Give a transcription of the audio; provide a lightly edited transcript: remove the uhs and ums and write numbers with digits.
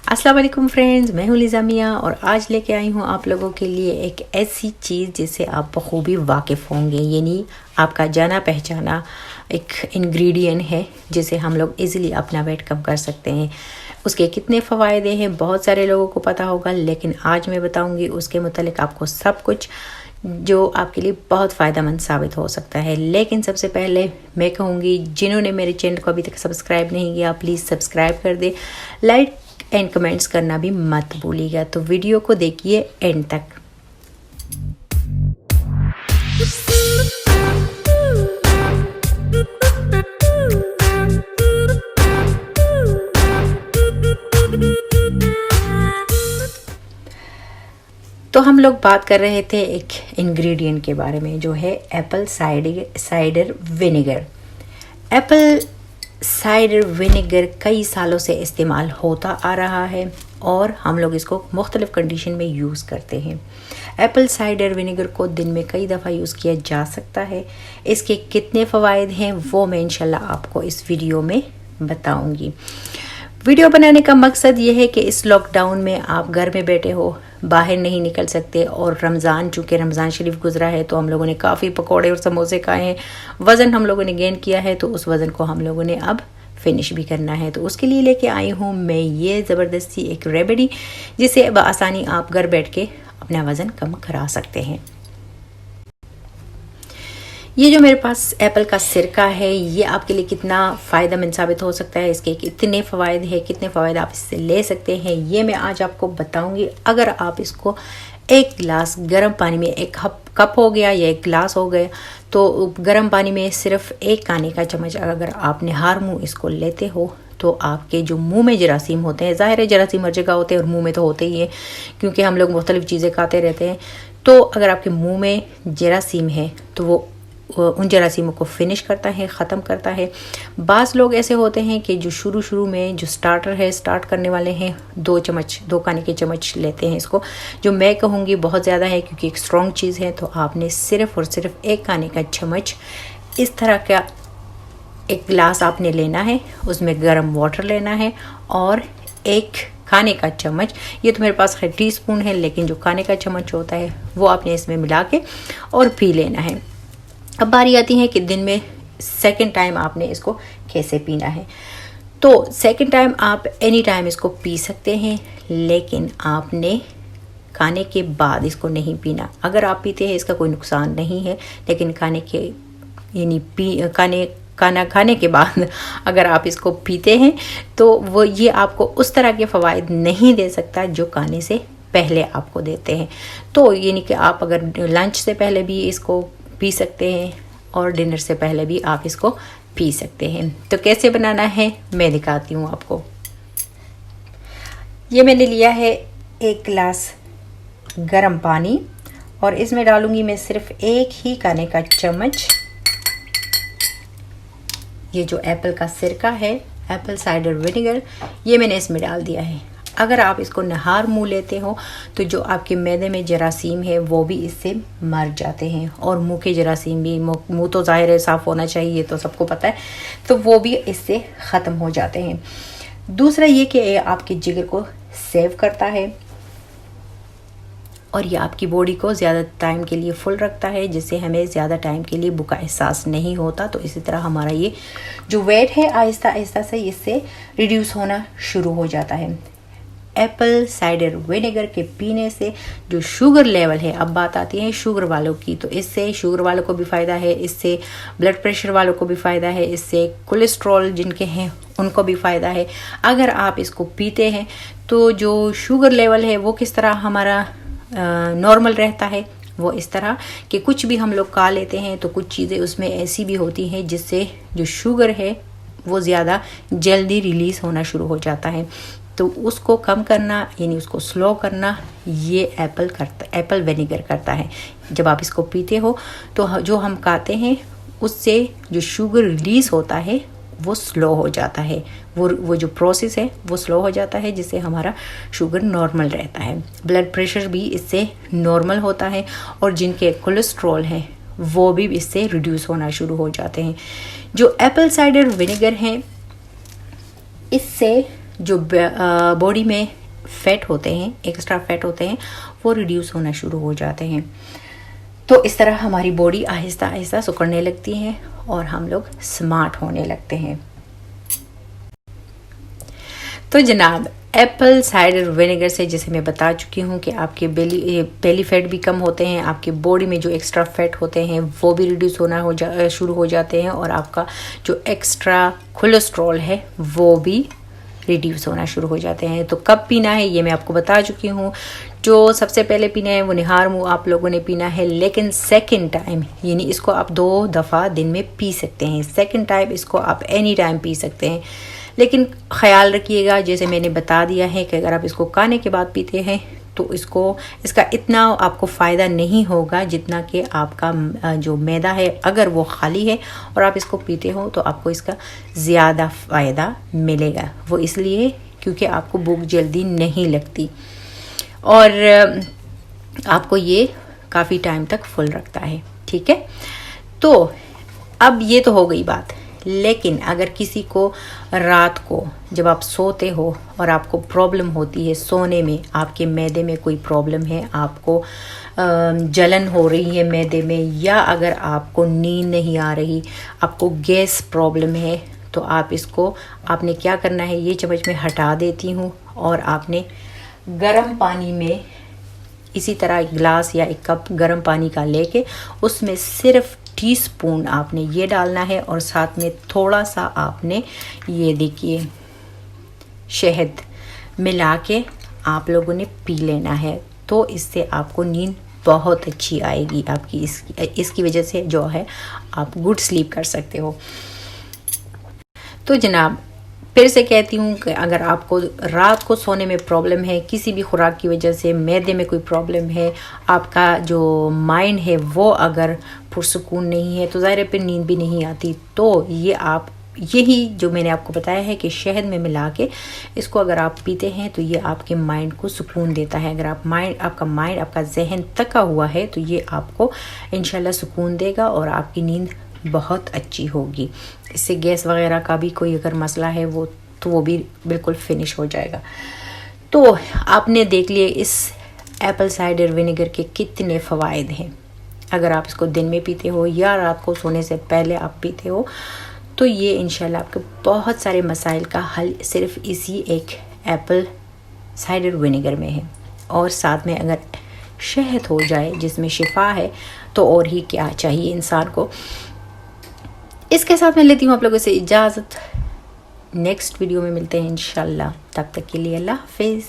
अस्सलाम वालेकुम फ्रेंड्स, मैं हूँ लिज़ा मियाँ और आज लेके आई हूँ आप लोगों के लिए एक ऐसी चीज़ जिससे आप बखूबी वाकिफ़ होंगे। यानी आपका जाना पहचाना एक इंग्रेडिएंट है जिसे हम लोग इजीली अपना वेट कम कर सकते हैं। उसके कितने फ़वायदे हैं बहुत सारे लोगों को पता होगा, लेकिन आज मैं बताऊँगी उसके मुतालिक आपको सब कुछ जो आपके लिए बहुत फ़ायदेमंद साबित हो सकता है। लेकिन सबसे पहले मैं कहूँगी जिन्होंने मेरे चैनल को अभी तक सब्सक्राइब नहीं किया प्लीज़ सब्सक्राइब कर दे, लाइक एंड कमेंट्स करना भी मत भूलिएगा। तो वीडियो को देखिए एंड तक। तो हम लोग बात कर रहे थे एक इंग्रेडिएंट के बारे में जो है Apple cider vinegar. Apple cider vinegar कई सालों से इस्तेमाल होता आ रहा है और हम लोग इसको मुख्तलिफ़ कंडीशन में यूज़ करते हैं। एप्पल साइडर विनेगर को दिन में कई दफ़ा यूज़ किया जा सकता है। इसके कितने फ़वाइद हैं वो मैं इंशाल्लाह आपको इस वीडियो में बताऊंगी। वीडियो बनाने का मकसद ये है कि इस लॉकडाउन में आप घर में बैठे हो, बाहर नहीं निकल सकते और चूँकि रमज़ान शरीफ गुजरा है तो हम लोगों ने काफ़ी पकौड़े और समोसे खाए हैं। वज़न हम लोगों ने गेन किया है तो उस वज़न को हम लोगों ने अब फिनिश भी करना है। तो उसके लिए लेके आई हूँ मैं ये ज़बरदस्ती एक रेमेडी जिसे बआसानी आप घर बैठ के अपना वज़न कम करा सकते हैं। ये जो मेरे पास एप्पल का सिरका है ये आपके लिए कितना फ़ायदेमंद साबित हो सकता है, इसके कितने फ़वाइद हैं, कितने फ़वाइद आप इससे ले सकते हैं, ये मैं आज आपको बताऊंगी। अगर आप इसको एक गिलास गर्म पानी में, एक कप हो गया या एक गिलास हो गया, तो गर्म पानी में सिर्फ एक खाने का चम्मच अगर आप निहार मुँह इसको लेते हो तो आपके जो मुंह में जरासीम होते हैं, ज़ाहिर है जरासीम हर जगह होते हैं और मुंह में तो होते ही हैं क्योंकि हम लोग मुख्तलिफ़ चीज़ें खाते रहते हैं। तो अगर आपके मुंह में जरासीम है तो वो उन जरासीमों को फिनिश करता है, ख़त्म करता है। बाज़ लोग ऐसे होते हैं कि जो शुरू में जो स्टार्ट करने वाले हैं 2 खाने के चम्मच लेते हैं इसको, जो मैं कहूँगी बहुत ज़्यादा है क्योंकि एक स्ट्रॉन्ग चीज़ है। तो आपने सिर्फ़ और सिर्फ एक खाने का चम्मच इस तरह का एक गिलास आपने लेना है, उसमें गर्म वाटर लेना है और एक खाने का चम्मच, ये तो मेरे पास है टीस्पून है लेकिन जो खाने का चम्मच होता है वो आपने इसमें मिला के और पी लेना है। अब बारी आती है कि दिन में सेकंड टाइम आपने इसको कैसे पीना है। तो सेकंड टाइम आप एनी टाइम इसको पी सकते हैं, लेकिन आपने खाने के बाद इसको नहीं पीना। अगर आप पीते हैं इसका कोई नुकसान नहीं है, लेकिन खाना खाने के बाद अगर आप इसको पीते हैं तो वो ये आपको उस तरह के फ़वाइद नहीं दे सकता जो खाने से पहले आपको देते हैं। तो यानी कि आप अगर लंच से पहले भी इसको पी सकते हैं और डिनर से पहले भी आप इसको पी सकते हैं। तो कैसे बनाना है मैं दिखाती हूँ आपको। ये मैंने लिया है एक गिलास गर्म पानी और इसमें डालूंगी मैं सिर्फ एक ही खाने का चम्मच ये जो एप्पल का सिरका है, एप्पल साइडर विनेगर, ये मैंने इसमें डाल दिया है। अगर आप इसको नहार मुँह लेते हो तो जो आपके मैदे में जरासीम है वो भी इससे मर जाते हैं और मुंह के जरासीम भी, मुंह तो ज़ाहिर है साफ़ होना चाहिए तो सबको पता है, तो वो भी इससे ख़त्म हो जाते हैं। दूसरा ये कि ये आपके जिगर को सेव करता है और ये आपकी बॉडी को ज़्यादा टाइम के लिए फुल रखता है, जिससे हमें ज़्यादा टाइम के लिए भूख का एहसास नहीं होता। तो इसी तरह हमारा ये जो वेट है आहिस्ता आहिस्ता से इससे रिड्यूस होना शुरू हो जाता है। एप्पल साइडर विनेगर के पीने से जो शुगर लेवल है, अब बात आती है शुगर वालों की, तो इससे शुगर वालों को भी फ़ायदा है, इससे ब्लड प्रेशर वालों को भी फ़ायदा है, इससे कोलेस्ट्रॉल जिनके हैं उनको भी फ़ायदा है। अगर आप इसको पीते हैं तो जो शुगर लेवल है वो किस तरह हमारा नॉर्मल रहता है, वो इस तरह कि कुछ भी हम लोग खा लेते हैं तो कुछ चीज़ें उसमें ऐसी भी होती हैं जिससे जो शुगर है वो ज़्यादा जल्दी रिलीज़ होना शुरू हो जाता है। तो उसको कम करना यानी उसको स्लो करना ये एप्पल विनेगर करता है। जब आप इसको पीते हो तो जो हम खाते हैं उससे जो शुगर रिलीज़ होता है वो स्लो हो जाता है, वो जो प्रोसेस है वो स्लो हो जाता है, जिससे हमारा शुगर नॉर्मल रहता है। ब्लड प्रेशर भी इससे नॉर्मल होता है और जिनके कोलेस्ट्रॉल है वो भी इससे रिड्यूस होना शुरू हो जाते हैं। जो एप्पल साइडर विनेगर है इससे जो बॉडी में फैट होते हैं, एक्स्ट्रा फैट होते हैं, वो रिड्यूस होना शुरू हो जाते हैं। तो इस तरह हमारी बॉडी आहिस्ता आहिस्ता सिकुड़ने लगती है और हम लोग स्मार्ट होने लगते हैं। तो जनाब, एप्पल साइडर विनेगर से, जैसे मैं बता चुकी हूँ कि आपके बेली फैट भी कम होते हैं, आपकी बॉडी में जो एक्स्ट्रा फैट होते हैं वो भी रिड्यूस होना शुरू हो जाते हैं, और आपका जो एक्स्ट्रा कोलेस्ट्रॉल है वो भी रिड्यूस होना शुरू हो जाते हैं। तो कब पीना है ये मैं आपको बता चुकी हूँ। जो सबसे पहले पीना है वो निहार मुँह आप लोगों ने पीना है, लेकिन सेकंड टाइम यानी इसको आप 2 दफ़ा दिन में पी सकते हैं। सेकंड टाइम इसको आप एनी टाइम पी सकते हैं, लेकिन ख़याल रखिएगा, जैसे मैंने बता दिया है कि अगर आप इसको खाने के बाद पीते हैं तो इसका इतना आपको फ़ायदा नहीं होगा जितना कि आपका जो मैदा है अगर वो खाली है और आप इसको पीते हो तो आपको इसका ज़्यादा फ़ायदा मिलेगा। वो इसलिए क्योंकि आपको भूख जल्दी नहीं लगती और आपको ये काफ़ी टाइम तक फुल रखता है। ठीक है, तो अब ये तो हो गई बात, लेकिन अगर किसी को रात को जब आप सोते हो और आपको प्रॉब्लम होती है सोने में, आपके मैदे में कोई प्रॉब्लम है, आपको जलन हो रही है मैदे में, या अगर आपको नींद नहीं आ रही, आपको गैस प्रॉब्लम है, तो आपने क्या करना है, ये चम्मच में हटा देती हूँ और आपने गर्म पानी में इसी तरह एक गिलास या एक कप गर्म पानी का लेके उसमें सिर्फ टीस्पून आपने ये डालना है और साथ में थोड़ा सा आपने ये देखिए शहद मिला के आप लोगों ने पी लेना है। तो इससे आपको नींद बहुत अच्छी आएगी आपकी, इसकी वजह से जो है आप गुड स्लीप कर सकते हो। तो जनाब, फिर से कहती हूँ कि अगर आपको रात को सोने में प्रॉब्लम है, किसी भी खुराक की वजह से मैदे में कोई प्रॉब्लम है, आपका जो माइंड है वो अगर पुरसुकून नहीं है, तो ज़ाहिर है फिर नींद भी नहीं आती। तो यही जो मैंने आपको बताया है कि शहद में मिला के इसको अगर आप पीते हैं तो ये आपके माइंड को सुकून देता है। अगर आपका जहन थका हुआ है तो ये आपको इंशाल्लाह सुकून देगा और आपकी नींद बहुत अच्छी होगी। इससे गैस वगैरह का भी कोई अगर मसला है वो भी बिल्कुल फिनिश हो जाएगा। तो आपने देख लिए इस एप्पल साइडर विनेगर के कितने फ़वाइद हैं। अगर आप इसको दिन में पीते हो या रात को सोने से पहले आप पीते हो तो ये इंशाल्लाह आपके बहुत सारे मसाइल का हल सिर्फ इसी एक एप्पल साइडर विनेगर में है। और साथ में अगर शहद हो जाए जिसमें शिफा है तो और ही क्या चाहिए इंसान को। इसके साथ मैं लेती हूँ आप लोगों से इजाज़त। नेक्स्ट वीडियो में मिलते हैं इंशाल्लाह। तब तक के लिए अल्लाह हाफिज़।